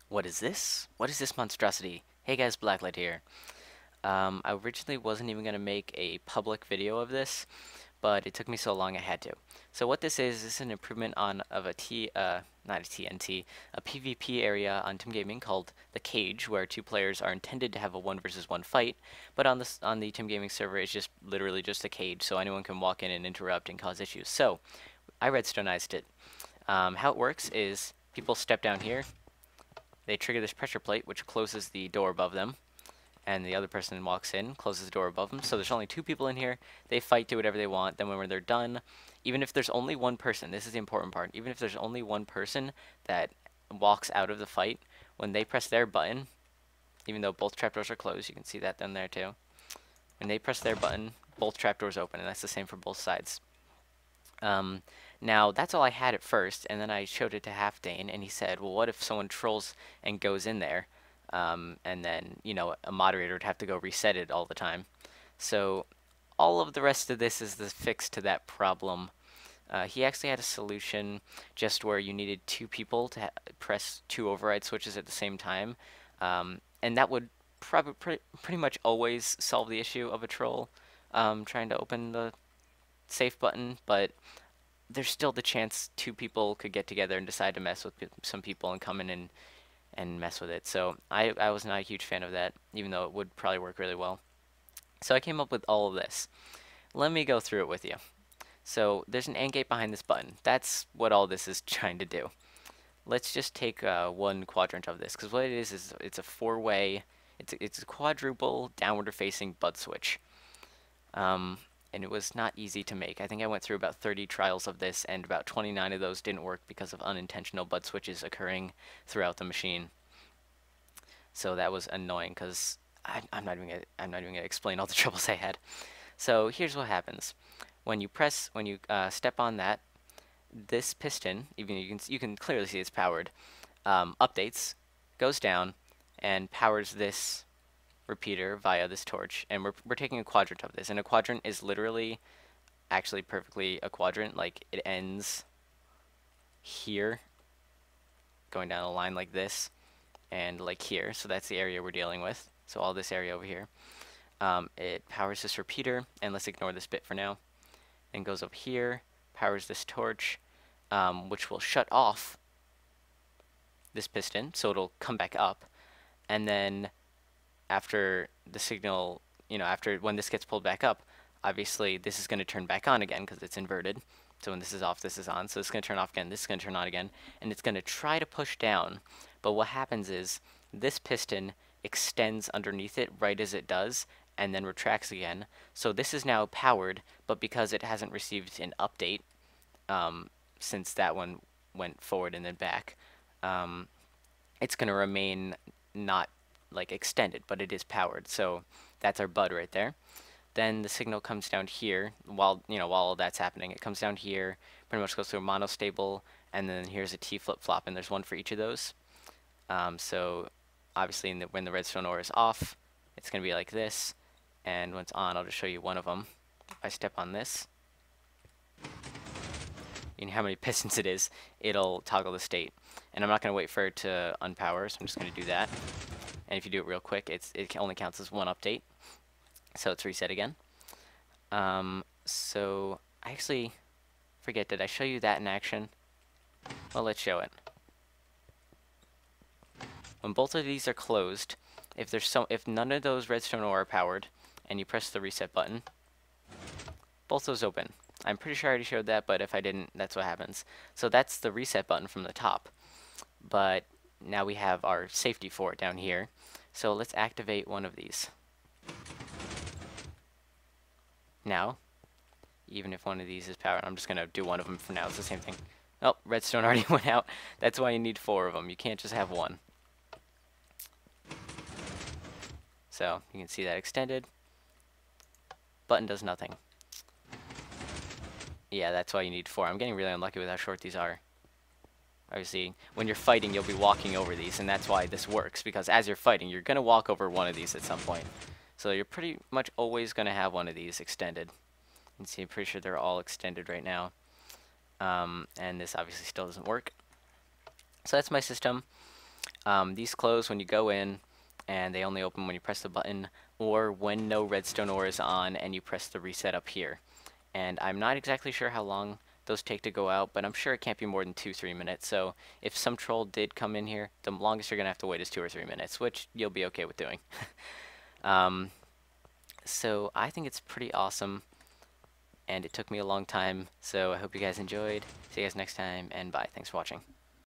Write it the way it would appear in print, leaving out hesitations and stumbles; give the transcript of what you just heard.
What is this? What is this monstrosity? Hey guys, Blacklight here. I originally wasn't even going to make a public video of this, but it took me so long I had to. So what this is an improvement on of a not a TNT, a PvP area on Tim Gaming called the Cage, where two players are intended to have a 1 versus 1 fight, but on the Tim Gaming server it's just literally just a cage, so anyone can walk in and interrupt and cause issues. So I Redstonized it. How it works is people step down here, they trigger this pressure plate, which closes the door above them, and the other person walks in, closes the door above them. So there's only two people in here. They fight, do whatever they want. Then when they're done, even if there's only one person, this is the important part, even if there's only one person that walks out of the fight, when they press their button, even though both trapdoors are closed, you can see that down there too. When they press their button, both trapdoors open, and that's the same for both sides. Um, Now, that's all I had at first, and then I showed it to Halfdane, and he said, well, what if someone trolls and goes in there? And then, a moderator would have to go reset it all the time. So, all of the rest of this is the fix to that problem. He actually had a solution just where you needed two people to press two override switches at the same time, and that would pretty much always solve the issue of a troll trying to open the safe button, but there's still the chance two people could get together and decide to mess with some people and come in and mess with it. So I was not a huge fan of that, even though it would probably work really well. So I came up with all of this. Let me go through it with you. So there's an AND gate behind this button. That's what all this is trying to do. Let's just take one quadrant of this, because what it is it's a four-way, it's a quadruple downward-facing butt switch. And it was not easy to make. I think I went through about 30 trials of this, and about 29 of those didn't work because of unintentional butt switches occurring throughout the machine. So that was annoying because I'm not even gonna explain all the troubles I had. So here's what happens: when you step on that, this piston, even you can clearly see it's powered, updates, goes down, and powers this repeater via this torch, and we're taking a quadrant of this, and a quadrant is literally actually perfectly a quadrant. Like, it ends here, going down a line like this, and like here, so that's the area we're dealing with. So all this area over here. It powers this repeater, and let's ignore this bit for now, and goes up here, powers this torch, which will shut off this piston, so it'll come back up, and then after the signal, after when this gets pulled back up, obviously this is going to turn back on again because it's inverted. So when this is off, this is on. So it's going to turn off again, this is going to turn on again, and it's going to try to push down. But what happens is this piston extends underneath it right as it does, and then retracts again. So this is now powered, but because it hasn't received an update, since that one went forward and then back, it's going to remain not like extended, but it is powered. So that's our bud right there. Then the signal comes down here while all that's happening. It comes down here, pretty much goes through a monostable, and then here's a T flip-flop, and there's one for each of those. So obviously when the redstone ore is off, it's going to be like this, and when it's on, I'll just show you one of them. If I step on this, you know how many pistons it is, it'll toggle the state. And I'm not going to wait for it to unpower, so I'm just going to do that. And if you do it real quick, it only counts as one update. So it's reset again. So I actually forget, did I show you that in action? Well, let's show it. When both of these are closed, if none of those redstone ore are powered, and you press the reset button, both those open. I'm pretty sure I already showed that, but if I didn't, that's what happens. So that's the reset button from the top. But now we have our safety for it down here. So let's activate one of these. Now, even if one of these is powered, I'm just going to do one of them for now. It's the same thing. Oh, redstone already went out. That's why you need 4 of them. You can't just have one. So you can see that extended. Button does nothing. Yeah, that's why you need 4. I'm getting really unlucky with how short these are. Obviously, when you're fighting, you'll be walking over these, and that's why this works, because as you're fighting, you're going to walk over one of these at some point. So you're pretty much always going to have one of these extended. You can see, I'm pretty sure they're all extended right now. And this obviously still doesn't work. So that's my system. These close when you go in, and they only open when you press the button, or when no redstone ore is on and you press the reset up here. And I'm not exactly sure how long those take to go out, but I'm sure it can't be more than 2-3 minutes. So if some troll did come in here, the longest you're gonna have to wait is 2 or 3 minutes, which you'll be okay with doing. um, so I think it's pretty awesome, and it took me a long time. So I hope you guys enjoyed. See you guys next time, and bye. Thanks for watching.